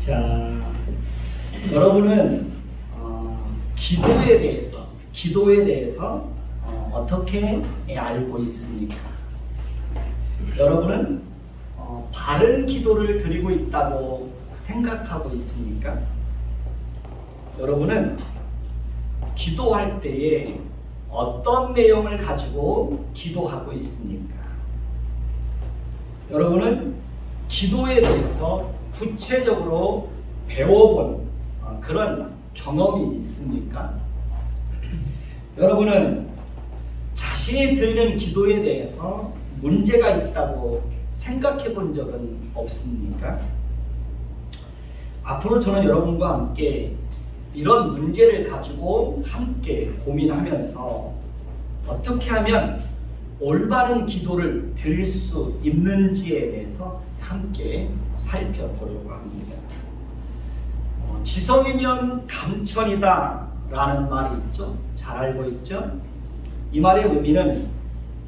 자, 여러분은 기도에 대해서 어떻게 알고 있습니까? 여러분은 바른 기도를 드리고 있다고 생각하고 있습니까? 여러분은 기도할 때에 어떤 내용을 가지고 기도하고 있습니까? 여러분은 기도에 대해서 구체적으로 배워본 그런 경험이 있습니까? 여러분은 자신이 드리는 기도에 대해서 문제가 있다고 생각해 본 적은 없습니까? 앞으로 저는 여러분과 함께 이런 문제를 가지고 함께 고민하면서 어떻게 하면 올바른 기도를 드릴 수 있는지에 대해서 함께 살펴보려고 합니다. 지성이면 감천이다 라는 말이 있죠. 잘 알고 있죠? 이 말의 의미는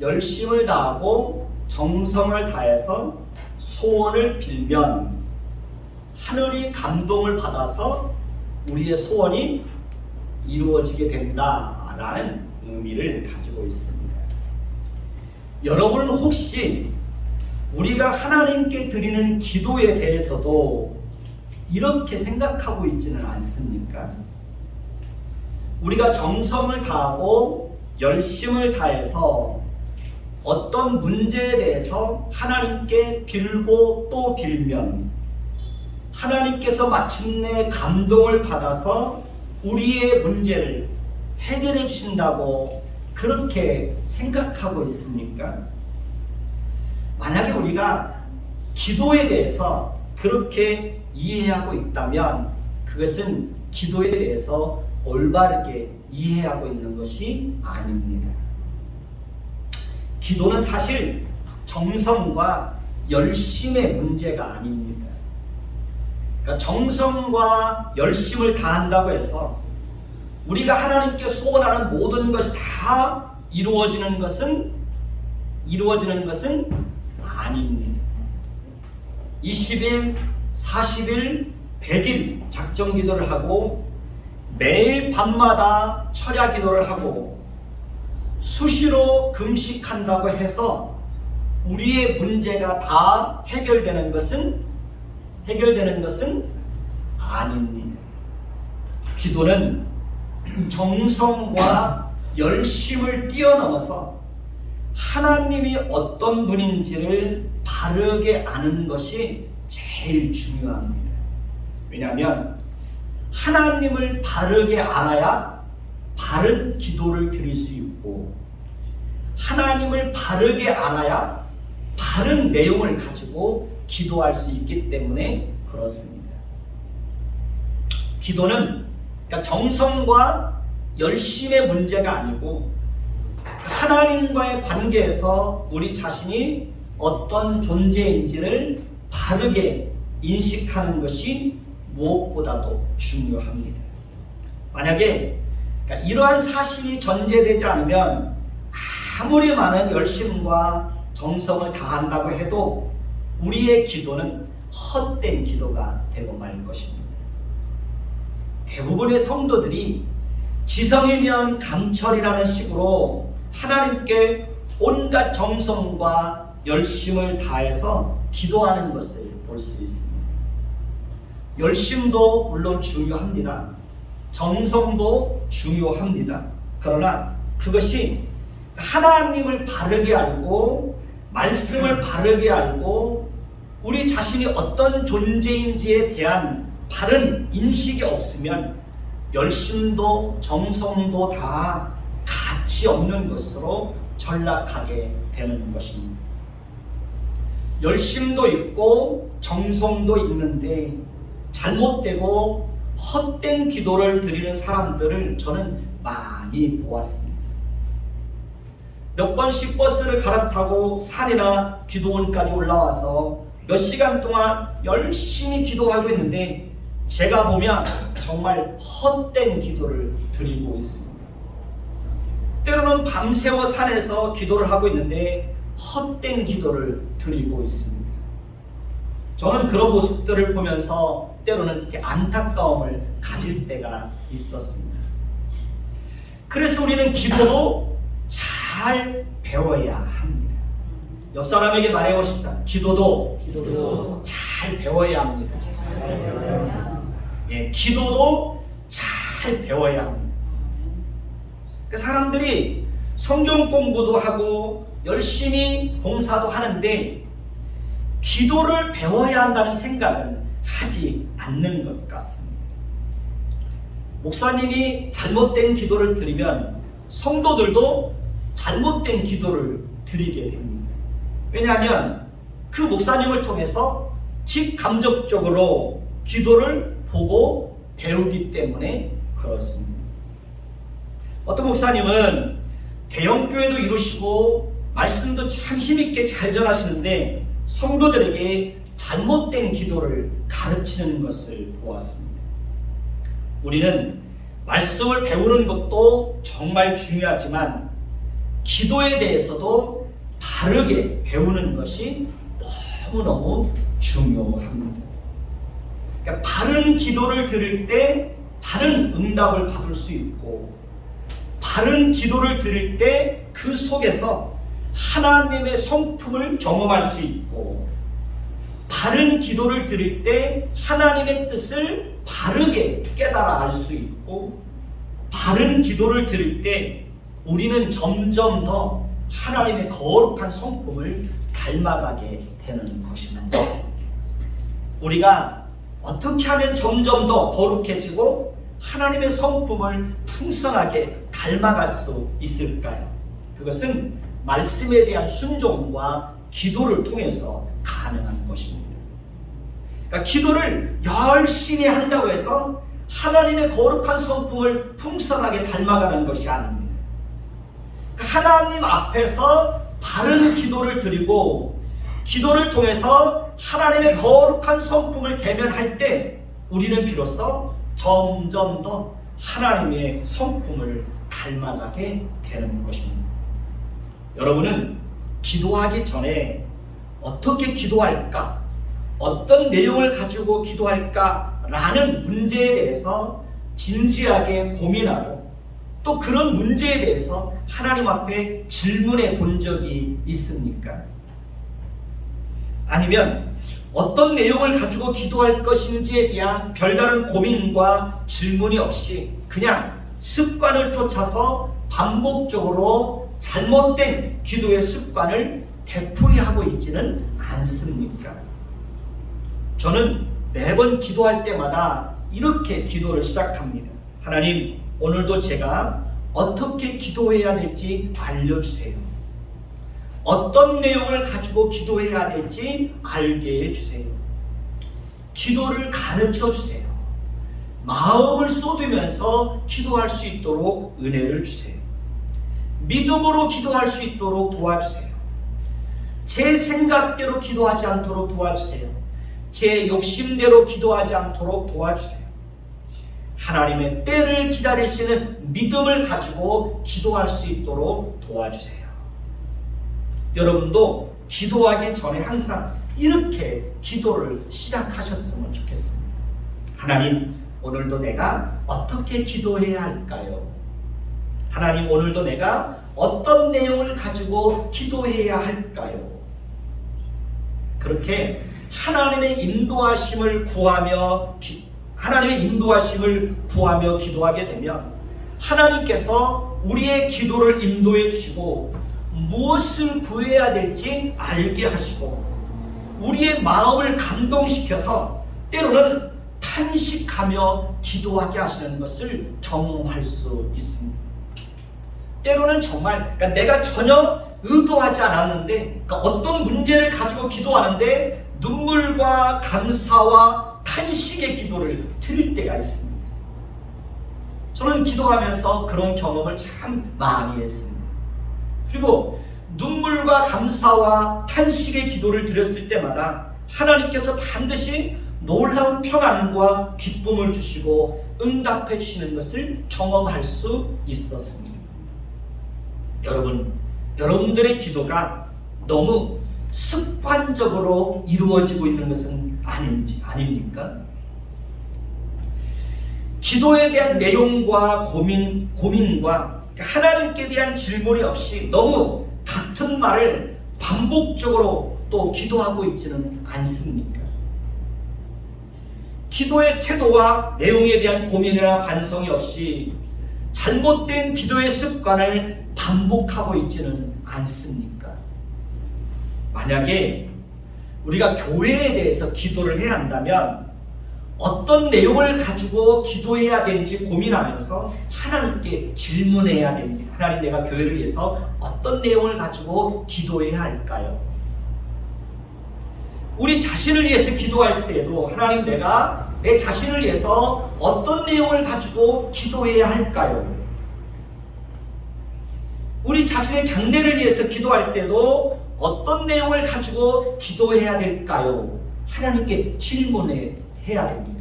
열심을 다하고 정성을 다해서 소원을 빌면 하늘이 감동을 받아서 우리의 소원이 이루어지게 된다라는 의미를 가지고 있습니다. 여러분은 혹시 우리가 하나님께 드리는 기도에 대해서도 이렇게 생각하고 있지는 않습니까? 우리가 정성을 다하고 열심을 다해서 어떤 문제에 대해서 하나님께 빌고 또 빌면 하나님께서 마침내 감동을 받아서 우리의 문제를 해결해 주신다고 그렇게 생각하고 있습니까? 만약에 우리가 기도에 대해서 그렇게 이해하고 있다면 그것은 기도에 대해서 올바르게 이해하고 있는 것이 아닙니다. 기도는 사실 정성과 열심의 문제가 아닙니다. 그러니까 정성과 열심을 다한다고 해서 우리가 하나님께 소원하는 모든 것이 다 이루어지는 것은 아닙니다. 20일, 40일, 100일 작정 기도를 하고 매일 밤마다 철야 기도를 하고 수시로 금식한다고 해서 우리의 문제가 다 해결되는 것은 아닙니다. 기도는 정성과 열심을 뛰어넘어서 하나님이 어떤 분인지를 바르게 아는 것이 제일 중요합니다. 왜냐하면 하나님을 바르게 알아야 바른 기도를 드릴 수 있고 하나님을 바르게 알아야 바른 내용을 가지고 기도할 수 있기 때문에 그렇습니다. 기도는 그러니까 정성과 열심의 문제가 아니고 하나님과의 관계에서 우리 자신이 어떤 존재인지를 바르게 인식하는 것이 무엇보다도 중요합니다. 만약에 그러니까 이러한 사실이 전제되지 않으면 아무리 많은 열심과 정성을 다한다고 해도 우리의 기도는 헛된 기도가 되고 말 것입니다. 대부분의 성도들이 지성이면 감철이라는 식으로 하나님께 온갖 정성과 열심을 다해서 기도하는 것을 볼 수 있습니다. 열심도 물론 중요합니다. 정성도 중요합니다. 그러나 그것이 하나님을 바르게 알고 말씀을 바르게 알고 우리 자신이 어떤 존재인지에 대한 바른 인식이 없으면 열심도 정성도 다 가치 없는 것으로 전락하게 되는 것입니다. 열심도 있고 정성도 있는데 잘못되고 헛된 기도를 드리는 사람들을 저는 많이 보았습니다. 몇 번씩 버스를 갈아타고 산이나 기도원까지 올라와서 몇 시간 동안 열심히 기도하고 있는데 제가 보면 정말 헛된 기도를 드리고 있습니다. 때로는 밤새워 산에서 기도를 하고 있는데 헛된 기도를 드리고 있습니다. 저는 그런 모습들을 보면서 때로는 이렇게 안타까움을 가질 때가 있었습니다. 그래서 우리는 기도도 잘 배워야 합니다. 옆 사람에게 말해보고 싶다. 기도도 잘 배워야 합니다. 예, 기도도 잘 배워야 합니다. 사람들이 성경 공부도 하고 열심히 봉사도 하는데 기도를 배워야 한다는 생각은 하지 않는 것 같습니다. 목사님이 잘못된 기도를 드리면 성도들도 잘못된 기도를 드리게 됩니다. 왜냐하면 그 목사님을 통해서 직감적적으로 기도를 보고 배우기 때문에 그렇습니다. 어떤 목사님은 대형교회도 이루시고 말씀도 참 힘있게 잘 전하시는데 성도들에게 잘못된 기도를 가르치는 것을 보았습니다. 우리는 말씀을 배우는 것도 정말 중요하지만 기도에 대해서도 바르게 배우는 것이 너무너무 중요합니다. 그러니까 바른 기도를 드릴 때 바른 응답을 받을 수 있고 바른 기도를 드릴 때 그 속에서 하나님의 성품을 경험할 수 있고 바른 기도를 드릴 때 하나님의 뜻을 바르게 깨달아 알 수 있고 바른 기도를 드릴 때 우리는 점점 더 하나님의 거룩한 성품을 닮아가게 되는 것입니다. 우리가 어떻게 하면 점점 더 거룩해지고 하나님의 성품을 풍성하게 닮아갈 수 있을까요? 그것은 말씀에 대한 순종과 기도를 통해서 가능한 것입니다. 그러니까 기도를 열심히 한다고 해서 하나님의 거룩한 성품을 풍성하게 닮아가는 것이 아닙니다. 그러니까 하나님 앞에서 바른 기도를 드리고 기도를 통해서 하나님의 거룩한 성품을 대면할 때 우리는 비로소 점점 더 하나님의 성품을 닮아가게 되는 것입니다. 여러분은 기도하기 전에 어떻게 기도할까? 어떤 내용을 가지고 기도할까? 라는 문제에 대해서 진지하게 고민하고 또 그런 문제에 대해서 하나님 앞에 질문해 본 적이 있습니까? 아니면 어떤 내용을 가지고 기도할 것인지에 대한 별다른 고민과 질문이 없이 그냥 습관을 쫓아서 반복적으로 잘못된 기도의 습관을 되풀이하고 있지는 않습니까? 저는 매번 기도할 때마다 이렇게 기도를 시작합니다. 하나님, 오늘도 제가 어떻게 기도해야 될지 알려주세요. 어떤 내용을 가지고 기도해야 될지 알게 해주세요. 기도를 가르쳐 주세요. 마음을 쏟으면서 기도할 수 있도록 은혜를 주세요. 믿음으로 기도할 수 있도록 도와주세요. 제 생각대로 기도하지 않도록 도와주세요. 제 욕심대로 기도하지 않도록 도와주세요. 하나님의 때를 기다릴 수 있는 믿음을 가지고 기도할 수 있도록 도와주세요. 여러분도 기도하기 전에 항상 이렇게 기도를 시작하셨으면 좋겠습니다. 하나님, 오늘도 내가 어떻게 기도해야 할까요? 하나님, 오늘도 내가 어떤 내용을 가지고 기도해야 할까요? 그렇게 하나님의 인도하심을 구하며 기도하게 되면 하나님께서 우리의 기도를 인도해 주시고 무엇을 구해야 될지 알게 하시고 우리의 마음을 감동시켜서 때로는 탄식하며 기도하게 하시는 것을 경험할 수 있습니다. 때로는 정말 내가 전혀 의도하지 않았는데 어떤 문제를 가지고 기도하는데 눈물과 감사와 탄식의 기도를 드릴 때가 있습니다. 저는 기도하면서 그런 경험을 참 많이 했습니다. 그리고 눈물과 감사와 탄식의 기도를 드렸을 때마다 하나님께서 반드시 놀라운 평안과 기쁨을 주시고 응답해 주시는 것을 경험할 수 있었습니다. 여러분들의 기도가 너무 습관적으로 이루어지고 있는 것은 아닙니까? 기도에 대한 내용과 고민과 하나님께 대한 질문이 없이 너무 같은 말을 반복적으로 또 기도하고 있지는 않습니까? 기도의 태도와 내용에 대한 고민이나 반성이 없이 잘못된 기도의 습관을 반복하고 있지는 않습니까? 만약에 우리가 교회에 대해서 기도를 해야 한다면 어떤 내용을 가지고 기도해야 되는지 고민하면서 하나님께 질문해야 됩니다. 하나님, 내가 교회를 위해서 어떤 내용을 가지고 기도해야 할까요? 우리 자신을 위해서 기도할 때도 하나님, 내가 내 자신을 위해서 어떤 내용을 가지고 기도해야 할까요? 우리 자신의 장래를 위해서 기도할 때도 어떤 내용을 가지고 기도해야 될까요? 하나님께 질문해야 됩니다.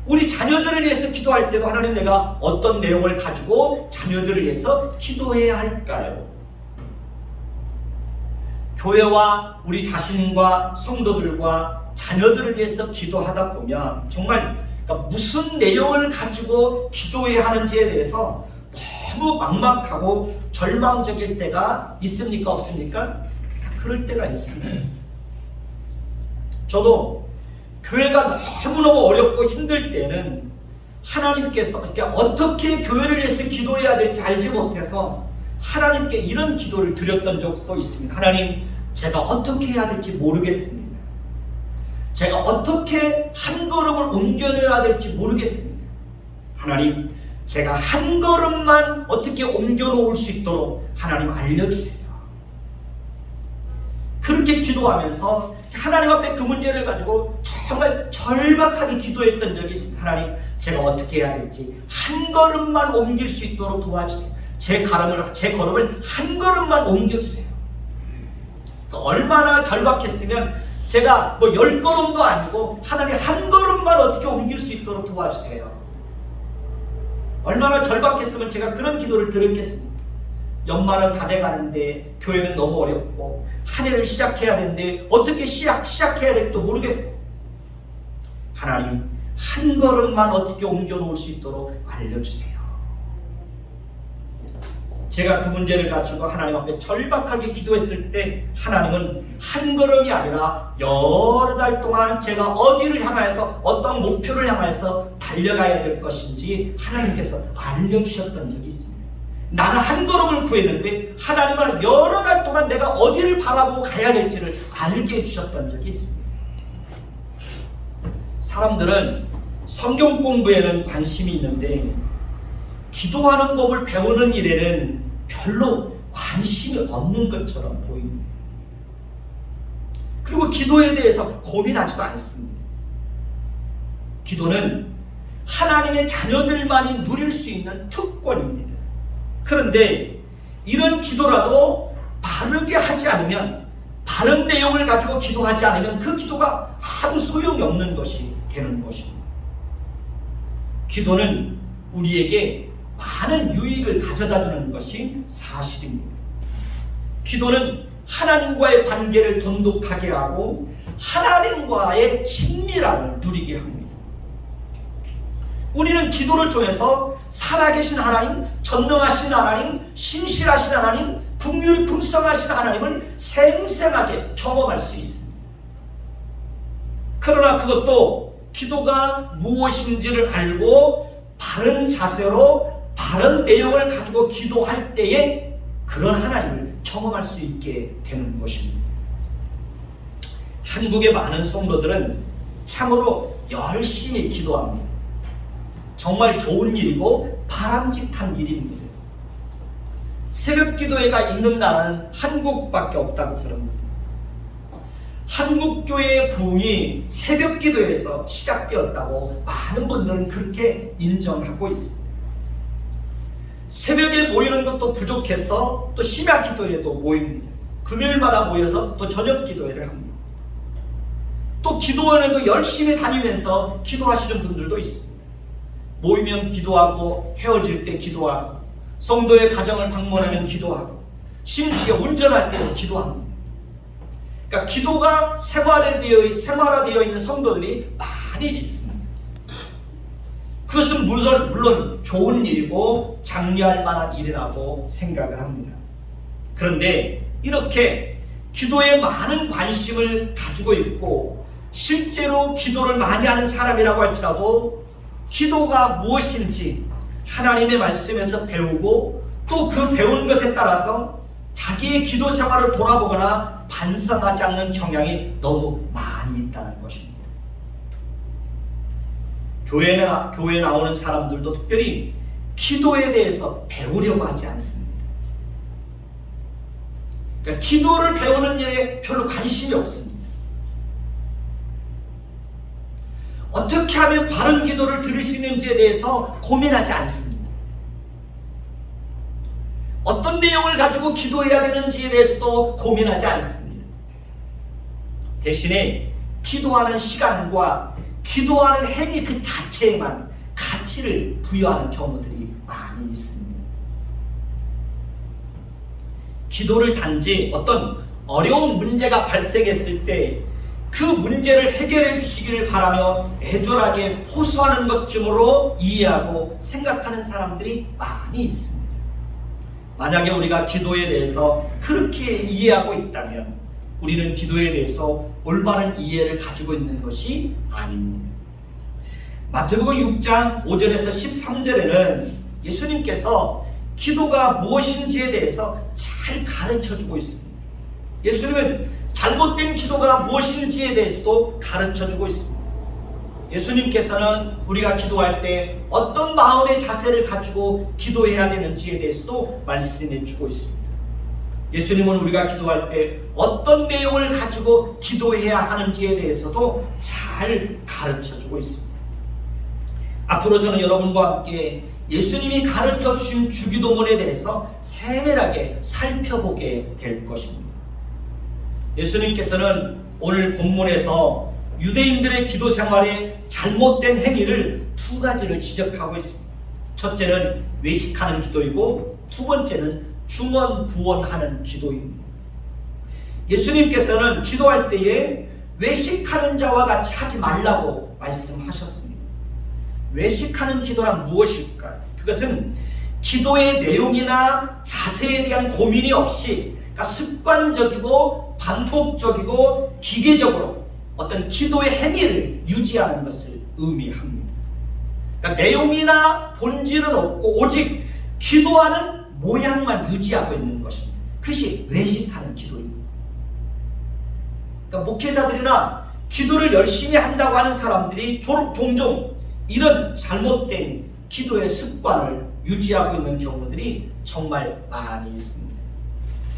우리 자녀들을 위해서 기도할 때도 하나님, 내가 어떤 내용을 가지고 자녀들을 위해서 기도해야 할까요? 교회와 우리 자신과 성도들과 자녀들을 위해서 기도하다 보면 정말 무슨 내용을 가지고 기도해야 하는지에 대해서 너무 막막하고 절망적일 때가 있습니까? 없습니까? 그럴 때가 있습니다. 저도 교회가 너무너무 어렵고 힘들 때는 하나님께서 어떻게 교회를 위해서 기도해야 될지 알지 못해서 하나님께 이런 기도를 드렸던 적도 있습니다. 하나님, 제가 어떻게 해야 될지 모르겠습니다. 제가 어떻게 한 걸음을 옮겨내야 될지 모르겠습니다. 하나님, 제가 한 걸음만 어떻게 옮겨놓을 수 있도록 하나님 알려주세요. 그렇게 기도하면서 하나님 앞에 그 문제를 가지고 정말 절박하게 기도했던 적이 있습니다. 하나님, 제가 어떻게 해야 될지 한 걸음만 옮길 수 있도록 도와주세요. 제 걸음을 한 걸음만 옮겨주세요. 얼마나 절박했으면 제가 10걸음도 아니고 하나님 한 걸음만 어떻게 옮길 수 있도록 도와주세요. 얼마나 절박했으면 제가 그런 기도를 드렸겠습니까? 연말은 다 돼가는데 교회는 너무 어렵고 한 해를 시작해야 되는데 어떻게 시작해야 될지도 모르겠고, 하나님, 한 걸음만 어떻게 옮겨놓을 수 있도록 알려주세요. 제가 그 문제를 가지고 하나님 앞에 절박하게 기도했을 때 하나님은 한 걸음이 아니라 여러 달 동안 제가 어디를 향하여서 어떤 목표를 향하여서 달려가야 될 것인지 하나님께서 알려주셨던 적이 있습니다. 나는 한 걸음을 구했는데 하나님은 여러 달 동안 내가 어디를 바라보고 가야 될지를 알게 해주셨던 적이 있습니다. 사람들은 성경 공부에는 관심이 있는데 기도하는 법을 배우는 일에는 별로 관심이 없는 것처럼 보입니다. 그리고 기도에 대해서 고민하지도 않습니다. 기도는 하나님의 자녀들만이 누릴 수 있는 특권입니다. 그런데 이런 기도라도 바르게 하지 않으면, 바른 내용을 가지고 기도하지 않으면 그 기도가 아무 소용이 없는 것이 되는 것입니다. 기도는 우리에게 많은 유익을 가져다 주는 것이 사실입니다. 기도는 하나님과의 관계를 돈독하게 하고 하나님과의 친밀함을 누리게 합니다. 우리는 기도를 통해서 살아계신 하나님, 전능하신 하나님, 신실하신 하나님, 풍성하신 하나님을 생생하게 경험할 수 있습니다. 그러나 그것도 기도가 무엇인지를 알고 바른 자세로 바른 내용을 가지고 기도할 때에 그런 하나님을 경험할 수 있게 되는 것입니다. 한국의 많은 성도들은 참으로 열심히 기도합니다. 정말 좋은 일이고 바람직한 일입니다. 새벽 기도회가 있는 나라는 한국밖에 없다고 그럽니다. 한국 교회의 부흥이 새벽 기도에서 시작되었다고 많은 분들은 그렇게 인정하고 있습니다. 새벽에 모이는 것도 부족해서 또 심야 기도회도 모입니다. 금요일마다 모여서 또 저녁 기도회를 합니다. 또 기도원에도 열심히 다니면서 기도하시는 분들도 있습니다. 모이면 기도하고, 헤어질 때 기도하고, 성도의 가정을 방문하면 기도하고, 심지어 운전할 때도 기도합니다. 그러니까 기도가 생활화되어 있는 성도들이 많이 있습니다. 그것은 물론 좋은 일이고 장려할 만한 일이라고 생각을 합니다. 그런데 이렇게 기도에 많은 관심을 가지고 있고 실제로 기도를 많이 하는 사람이라고 할지라도 기도가 무엇인지 하나님의 말씀에서 배우고 또 그 배운 것에 따라서 자기의 기도 생활을 돌아보거나 반성하지 않는 경향이 너무 많이 있다는 것입니다. 교회에 나오는 사람들도 특별히 기도에 대해서 배우려고 하지 않습니다. 그러니까 기도를 배우는 일에 별로 관심이 없습니다. 어떻게 하면 바른 기도를 드릴 수 있는지에 대해서 고민하지 않습니다. 어떤 내용을 가지고 기도해야 되는지에 대해서도 고민하지 않습니다. 대신에 기도하는 시간과 기도하는 행위 그 자체에만 가치를 부여하는 경우들이 많이 있습니다. 기도를 단지 어떤 어려운 문제가 발생했을 때 그 문제를 해결해 주시기를 바라며 애절하게 호소하는 것쯤으로 이해하고 생각하는 사람들이 많이 있습니다. 만약에 우리가 기도에 대해서 그렇게 이해하고 있다면 우리는 기도에 대해서 올바른 이해를 가지고 있는 것이 아닙니다. 마태복음 6장 5절에서 13절에는 예수님께서 기도가 무엇인지에 대해서 잘 가르쳐주고 있습니다. 예수님은 잘못된 기도가 무엇인지에 대해서도 가르쳐주고 있습니다. 예수님께서는 우리가 기도할 때 어떤 마음의 자세를 가지고 기도해야 되는지에 대해서도 말씀해주고 있습니다. 예수님은 우리가 기도할 때 어떤 내용을 가지고 기도해야 하는지에 대해서도 잘 가르쳐주고 있습니다. 앞으로 저는 여러분과 함께 예수님이 가르쳐 주신 주기도문에 대해서 세밀하게 살펴보게 될 것입니다. 예수님께서는 오늘 본문에서 유대인들의 기도 생활에 잘못된 행위를 두 가지를 지적하고 있습니다. 첫째는 외식하는 기도이고 두 번째는 중언부언하는 기도입니다. 예수님께서는 기도할 때에 외식하는 자와 같이 하지 말라고 말씀하셨습니다. 외식하는 기도란 무엇일까요? 그것은 기도의 내용이나 자세에 대한 고민이 없이 습관적이고 반복적이고 기계적으로 어떤 기도의 행위를 유지하는 것을 의미합니다. 그러니까 내용이나 본질은 없고 오직 기도하는 모양만 유지하고 있는 것입니다. 그것이 외식하는 기도입니다. 그러니까 목회자들이나 기도를 열심히 한다고 하는 사람들이 종종 이런 잘못된 기도의 습관을 유지하고 있는 경우들이 정말 많이 있습니다.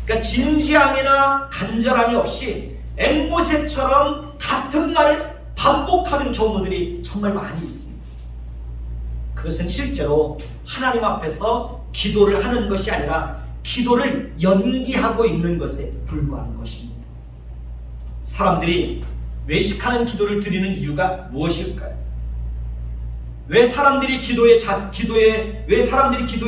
그러니까 진지함이나 간절함이 없이 앵무새처럼 같은 말을 반복하는 경우들이 정말 많이 있습니다. 그것은 실제로 하나님 앞에서 기도를 하는 것이 아니라 기도를 연기하고 있는 것에 불과한 것입니다. 사람들이 외식하는 기도를 드리는 이유가 무엇일까요? 왜 사람들이 기도의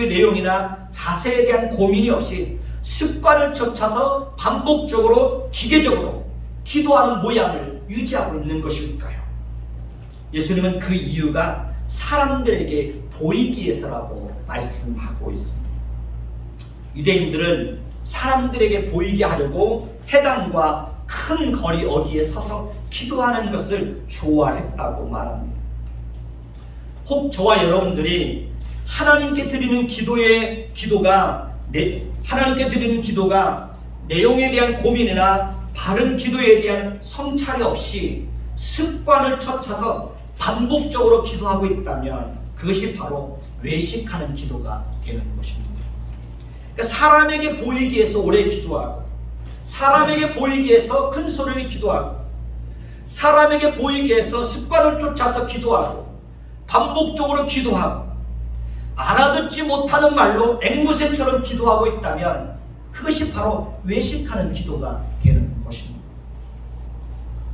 내용이나 자세에 대한 고민이 없이 습관을 쫓아서 반복적으로 기계적으로 기도하는 모양을 유지하고 있는 것일까요? 예수님은 그 이유가 사람들에게 보이기 위해서라고 말씀하고 있습니다. 유대인들은 사람들에게 보이게 하려고 회당과 큰 거리 어디에 서서 기도하는 것을 좋아했다고 말합니다. 혹 저와 여러분들이 하나님께 드리는 기도가 내용에 대한 고민이나 바른 기도에 대한 성찰이 없이 습관을 쫓아서 반복적으로 기도하고 있다면 그것이 바로 외식하는 기도가 되는 것입니다. 그러니까 사람에게 보이기 위해서 오래 기도하고, 사람에게 보이기 위해서 큰 소리를 기도하고, 사람에게 보이기 위해서 습관을 쫓아서 기도하고, 반복적으로 기도하고, 알아듣지 못하는 말로 앵무새처럼 기도하고 있다면 그것이 바로 외식하는 기도가 되는 것입니다.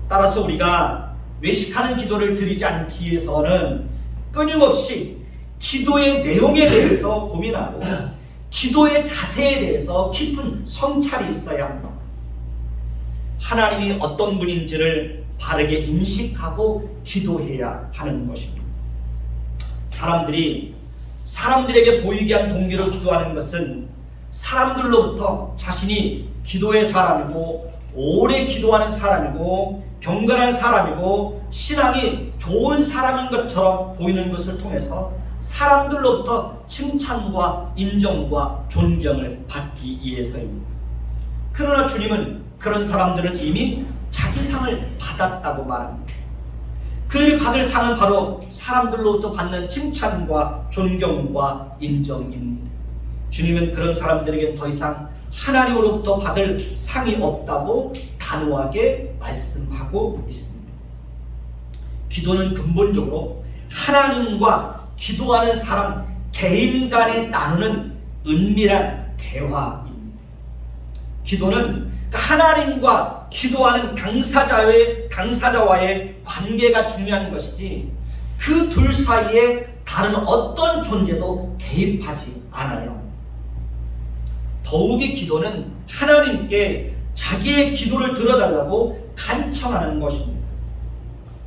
따라서 우리가 외식하는 기도를 드리지 않기 위해서는 끊임없이 기도의 내용에 대해서 고민하고 기도의 자세에 대해서 깊은 성찰이 있어야 합니다. 하나님이 어떤 분인지를 바르게 인식하고 기도해야 하는 것입니다. 사람들에게 보이게 한 동기로 기도하는 것은 사람들로부터 자신이 기도의 사람이고 오래 기도하는 사람이고 경건한 사람이고 신앙이 좋은 사람인 것처럼 보이는 것을 통해서 사람들로부터 칭찬과 인정과 존경을 받기 위해서입니다. 그러나 주님은 그런 사람들은 이미 자기 상을 받았다고 말합니다. 그들이 받을 상은 바로 사람들로부터 받는 칭찬과 존경과 인정입니다. 주님은 그런 사람들에게 더 이상 하나님으로부터 받을 상이 없다고 단호하게 말씀하고 있습니다. 기도는 근본적으로 하나님과 기도하는 사람 개인 간에 나누는 은밀한 대화입니다. 기도는 하나님과 기도하는 당사자와의 관계가 중요한 것이지 그 둘 사이에 다른 어떤 존재도 개입하지 않아요. 더욱이 기도는 하나님께 자기의 기도를 들어달라고 간청하는 것입니다.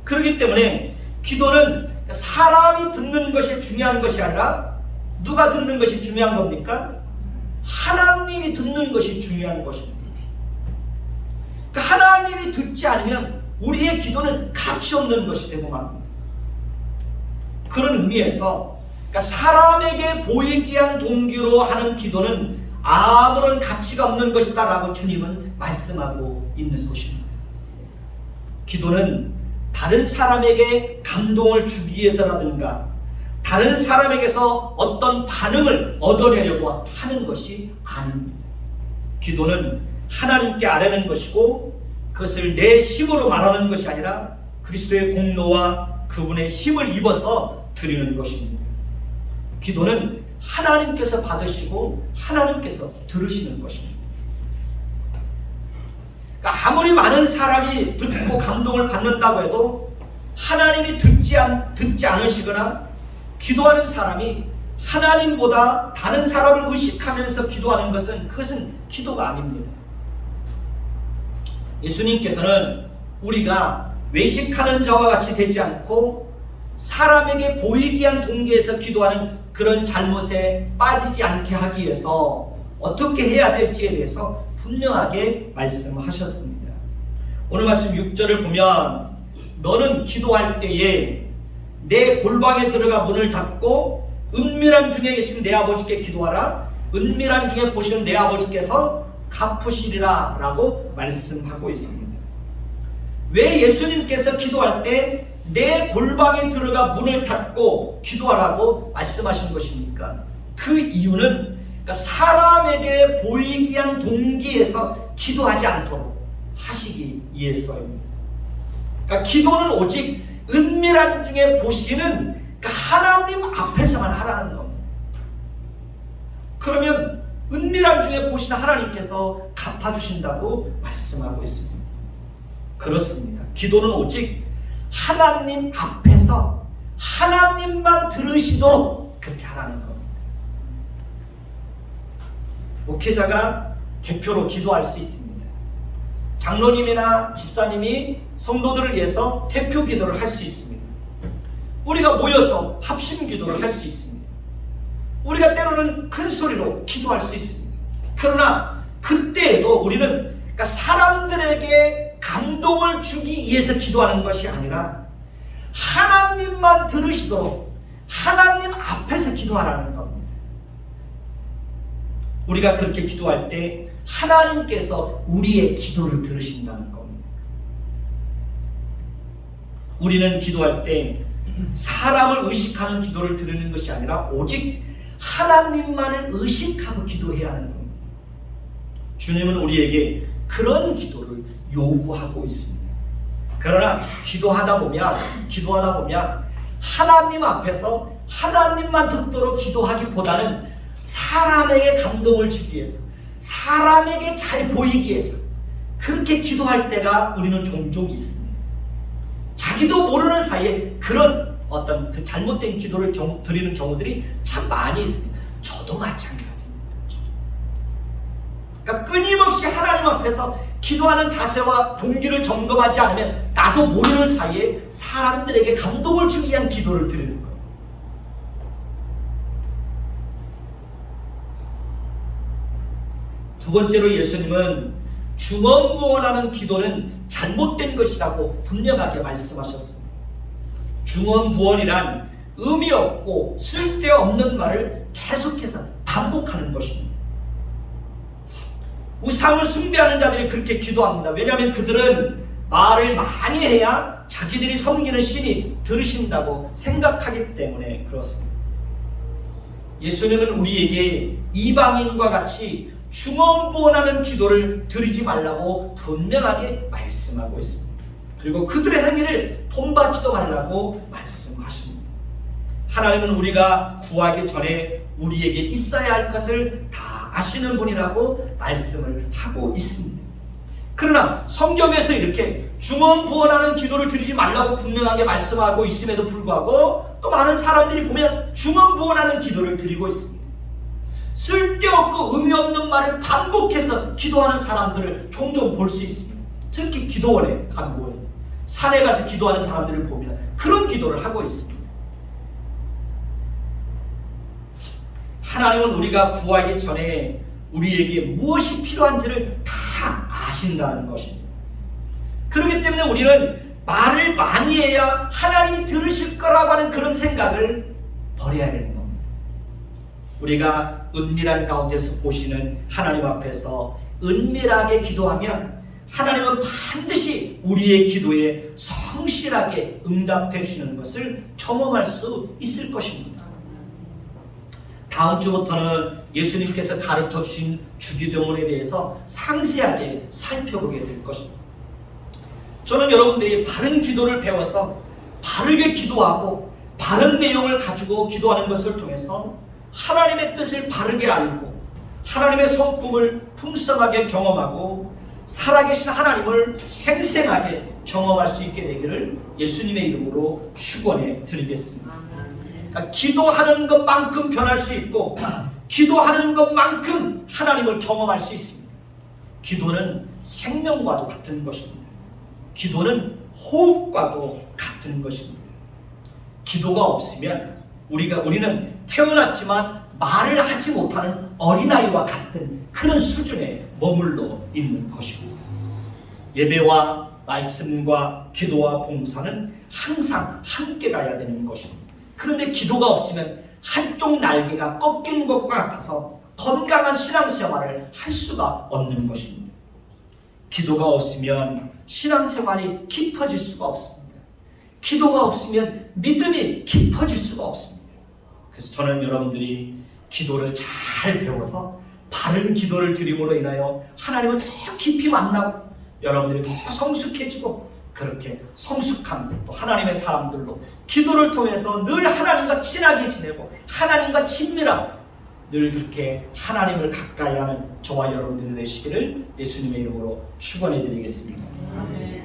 그렇기 때문에 기도는 사람이 듣는 것이 중요한 것이 아니라 누가 듣는 것이 중요한 겁니까? 하나님이 듣는 것이 중요한 것입니다. 하나님이 듣지 않으면 우리의 기도는 가치 없는 것이 되고 맙니다. 그런 의미에서 사람에게 보이기 위한 동기로 하는 기도는 아무런 가치가 없는 것이다 라고 주님은 말씀하고 있는 것입니다. 기도는 다른 사람에게 감동을 주기 위해서라든가 다른 사람에게서 어떤 반응을 얻어내려고 하는 것이 아닙니다. 기도는 하나님께 아뢰는 것이고 그것을 내 힘으로 말하는 것이 아니라 그리스도의 공로와 그분의 힘을 입어서 드리는 것입니다. 기도는 하나님께서 받으시고 하나님께서 들으시는 것입니다. 그러니까 아무리 많은 사람이 듣고 감동을 받는다고 해도 하나님이 듣지 않으시거나 기도하는 사람이 하나님보다 다른 사람을 의식하면서 기도하는 것은 그것은 기도가 아닙니다. 예수님께서는 우리가 외식하는 자와 같이 되지 않고 사람에게 보이기 위한 동기에서 기도하는 그런 잘못에 빠지지 않게 하기 위해서 어떻게 해야 될지에 대해서 분명하게 말씀하셨습니다. 오늘 말씀 6절을 보면 너는 기도할 때에 내 골방에 들어가 문을 닫고 은밀한 중에 계신 내 아버지께 기도하라. 은밀한 중에 보시는 내 아버지께서 갚으시리라 라고 말씀하고 있습니다. 왜 예수님께서 기도할 때 내 골방에 들어가 문을 닫고 기도하라고 말씀하신 것입니까? 그 이유는 사람에게 보이기 위한 동기에서 기도하지 않도록 하시기 위해서입니다. 기도는 오직 은밀한 중에 보시는 하나님 앞에서만 하라는 겁니다. 그러면 은밀한 중에 보시는 하나님께서 갚아주신다고 말씀하고 있습니다. 그렇습니다. 기도는 오직 하나님 앞에서 하나님만 들으시도록 그렇게 하라는 겁니다. 목회자가 대표로 기도할 수 있습니다. 장로님이나 집사님이 성도들을 위해서 대표 기도를 할 수 있습니다. 우리가 모여서 합심 기도를 할 수 있습니다. 우리가 때로는 큰 소리로 기도할 수 있습니다. 그러나 그때에도 우리는 사람들에게 감동을 주기 위해서 기도하는 것이 아니라 하나님만 들으시도록 하나님 앞에서 기도하라는 겁니다. 우리가 그렇게 기도할 때 하나님께서 우리의 기도를 들으신다는 겁니다. 우리는 기도할 때 사람을 의식하는 기도를 드리는 것이 아니라 오직 하나님만을 의식하고 기도해야 하는 겁니다. 주님은 우리에게 그런 기도를 요구하고 있습니다. 그러나 기도하다 보면 하나님 앞에서 하나님만 듣도록 기도하기보다는 사람에게 감동을 주기 위해서 사람에게 잘 보이기 위해서 그렇게 기도할 때가 우리는 종종 있습니다. 자기도 모르는 사이에 그런 어떤 그 잘못된 기도를 드리는 경우들이 참 많이 있습니다. 저도 마찬가지입니다. 그러니까 끊임없이 하나님 앞에서 기도하는 자세와 동기를 점검하지 않으면 나도 모르는 사이에 사람들에게 감동을 주기 위한 기도를 드리는 거예요. 두 번째로 예수님은 중언부언하는 기도는 잘못된 것이라고 분명하게 말씀하셨습니다. 중언부언이란 의미 없고 쓸데없는 말을 계속해서 반복하는 것입니다. 우상을 숭배하는 자들이 그렇게 기도합니다. 왜냐하면 그들은 말을 많이 해야 자기들이 섬기는 신이 들으신다고 생각하기 때문에 그렇습니다. 예수님은 우리에게 이방인과 같이 중언부언하는 기도를 드리지 말라고 분명하게 말씀하고 있습니다. 그리고 그들의 행위를 본받지도 말라고 말씀하십니다. 하나님은 우리가 구하기 전에 우리에게 있어야 할 것을 다 아시는 분이라고 말씀을 하고 있습니다. 그러나 성경에서 이렇게 중언부언하는 기도를 드리지 말라고 분명하게 말씀하고 있음에도 불구하고 또 많은 사람들이 보면 중언부언하는 기도를 드리고 있습니다. 쓸데없고 의미 없는 말을 반복해서 기도하는 사람들을 종종 볼 수 있습니다. 특히 기도원에 가면 산에 가서 기도하는 사람들을 보면 그런 기도를 하고 있습니다. 하나님은 우리가 구하기 전에 우리에게 무엇이 필요한지를 다 아신다는 것입니다. 그렇기 때문에 우리는 말을 많이 해야 하나님이 들으실 거라고 하는 그런 생각을 버려야 되는 겁니다. 우리가 은밀한 가운데서 보시는 하나님 앞에서 은밀하게 기도하면 하나님은 반드시 우리의 기도에 성실하게 응답해 주시는 것을 경험할 수 있을 것입니다. 다음 주부터는 예수님께서 가르쳐 주신 주기도문에 대해서 상세하게 살펴보게 될 것입니다. 저는 여러분들이 바른 기도를 배워서 바르게 기도하고 바른 내용을 가지고 기도하는 것을 통해서 하나님의 뜻을 바르게 알고 하나님의 성품을 풍성하게 경험하고 살아계신 하나님을 생생하게 경험할 수 있게 되기를 예수님의 이름으로 축원해 드리겠습니다. 그러니까 기도하는 것만큼 변할 수 있고 기도하는 것만큼 하나님을 경험할 수 있습니다. 기도는 생명과도 같은 것입니다. 기도는 호흡과도 같은 것입니다. 기도가 없으면 우리는 태어났지만 말을 하지 못하는 어린아이와 같은 그런 수준에 머물러 있는 것입니다. 예배와 말씀과 기도와 봉사는 항상 함께 가야 되는 것입니다. 그런데 기도가 없으면 한쪽 날개가 꺾이는 것과 같아서 건강한 신앙생활을 할 수가 없는 것입니다. 기도가 없으면 신앙생활이 깊어질 수가 없습니다. 기도가 없으면 믿음이 깊어질 수가 없습니다. 그래서 저는 여러분들이 기도를 잘 배워서 바른 기도를 드림으로 인하여 하나님을 더 깊이 만나고 여러분들이 더 성숙해지고 그렇게 성숙한 또 하나님의 사람들로 기도를 통해서 늘 하나님과 친하게 지내고 하나님과 친밀하고 늘 그렇게 하나님을 가까이 하는 저와 여러분들이 되시기를 예수님의 이름으로 축원해 드리겠습니다. 아멘.